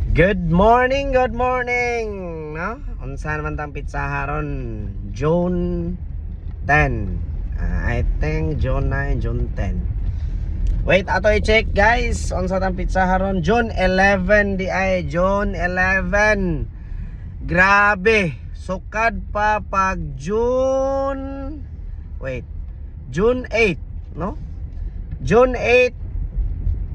Good morning, good morning. No? Unsa naman tang pizza ron? June 10. I think June 9, June 10. Wait, ato i-check guys. Unsa tang pizza ron? June 11 di ay June 11. Grabe. Sukad pa pag June. Wait. June 8, no? June 8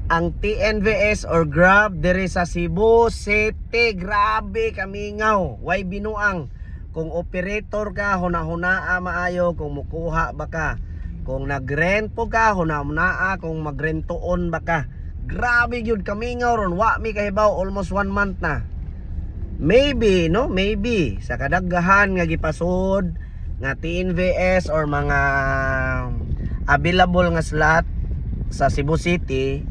ang TNVS or Grab diri sa Cebu City. Grabe kamingaw, way binuang. Kung operator ka, hunahunaa maayo. Kung mukuha baka, kung nagrent po ka, hunahunaa. Kung magrentoon baka, grabe yun kamingaw ron. Wa mi kahibaw, almost 1 month na. Maybe, no? Maybe sa kadaggahan nga gipasod nga TNVS or mga available nga slot sa Cebu City,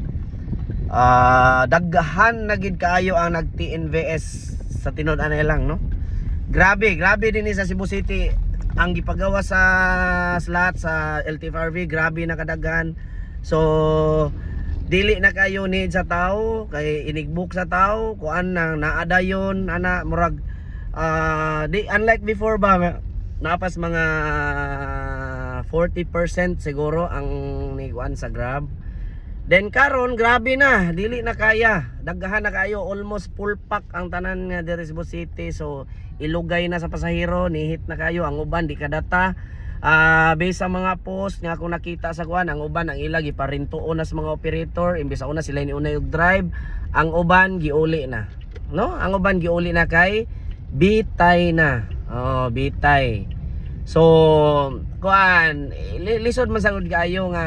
daggahan na gid kaayo ang nag TNVS sa tinud-an lang, no? Grabe din sa Cebu City ang gipagawa sa slot sa LTFRB. Grabe na kadaghan. So dili na kayo need sa tao kay inigbook sa tao kuan nang naadayon ana murag di unlike before ba napas mga 40% siguro ang nikuan sa Grab. Then karon grabe na, dili na kaya. Daggahan na kayo, almost full pack ang tanan nga diri sa Cebu City. So ilugay na sa pasahero, nihit na kayo. Ang uban di kadata. Based sa mga post nga kung nakita sa kuan, ang uban ang ilag iparintuon na sa mga operator, imbes sa una sila ni una yung drive, ang uban giuli na. No? Ang uban giuli na kay bitay na. Oh, bitay. So kuan, lisod man sagud kayo nga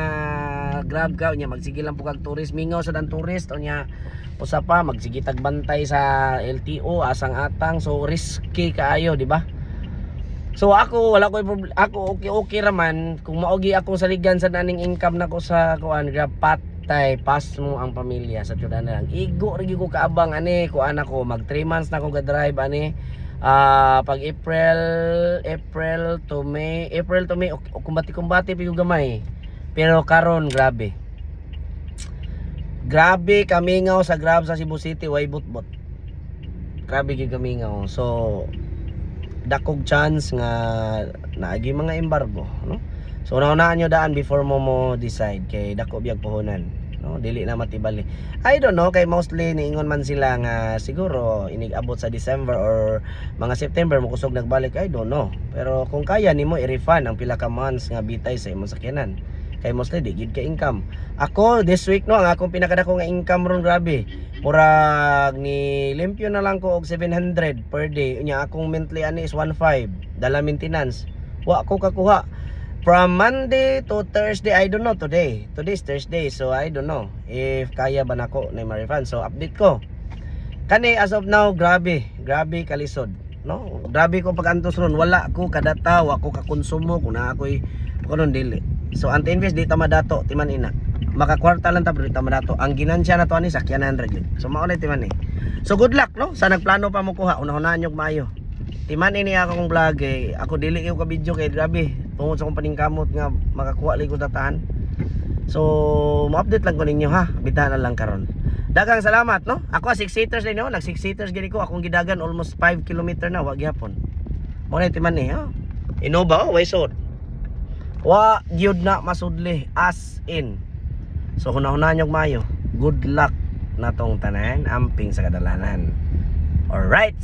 Grab ka nya magsige lang po kag tourist, mingaw sa dan tourist o nya usa pa magsige tagbantay sa LTO asang atang, so risky kaayo, di ba? So ako wala ko ako okay raman kung maogi akong saligan sa naning income nako sa kuan Grab, patay pas mo ang pamilya sa tudan na lang. Igo ri ko kaabang ani kuan ako mag 3 months na ako ga-drive ani. Pag April to May kumbati pigo gamay. Pero karon grabe kamingaw sa Grab sa Cebu City, way butbot. Grabe gyud kamingaw. So dakog chance nga naagi mga embargo, no? So unahan nyo daan before mo decide kay dako biyag puhunan, no? Dili na matibali. I don't know kay mostly niingon man sila nga siguro inig-abot sa December or mga September mo kusog nagbalik, I don't know. Pero kung kaya nimo i-refund ang pila ka months nga bitay sa imong sakyanan, kay mostly di gid ka income. Ako this week no, ang akong pinakadako nga income ron grabe. Murag ni limpyo na lang ko og 700 per day. Unya akong monthly ani is 1.5 dala maintenance. Wa ko kakuha from Monday to Thursday. I don't know today. Today is Thursday, so I don't know if kaya ba nako na ma-refund. So update ko. Kani as of now grabe kalisod, no? Grabe ko pag-antos ron, wala ko kadata, wa ko kakonsumo kun na ako'y kunon dili. So ang invest di ta madato timan ina. Makakwarta lang ta bro di ta madato. Ang ginansya na to ani sakyanan ra gyud. So mao na timan ni. So good luck, no? Sa nagplano pa mo kuha, una-unahan nyog maayo. Timan ini akong vlog eh. Ako dili ko ka video kay grabe. Tungod sa kumpaning kamot nga makakuha li ko tatahan. So mo-update lang ko ninyo ha. Bitahan na lang karon. Daghang salamat, no? Ako 6 seaters din no. Nag 6 seaters gini ko. Akong gidagan almost 5 km na wa gyapon. Mo na timan ni ha. Innova way sod. Wa gyud na masudli as in. So hunahuna nyog mayo. Good luck natong tanan, amping sa kadalanan. Alright.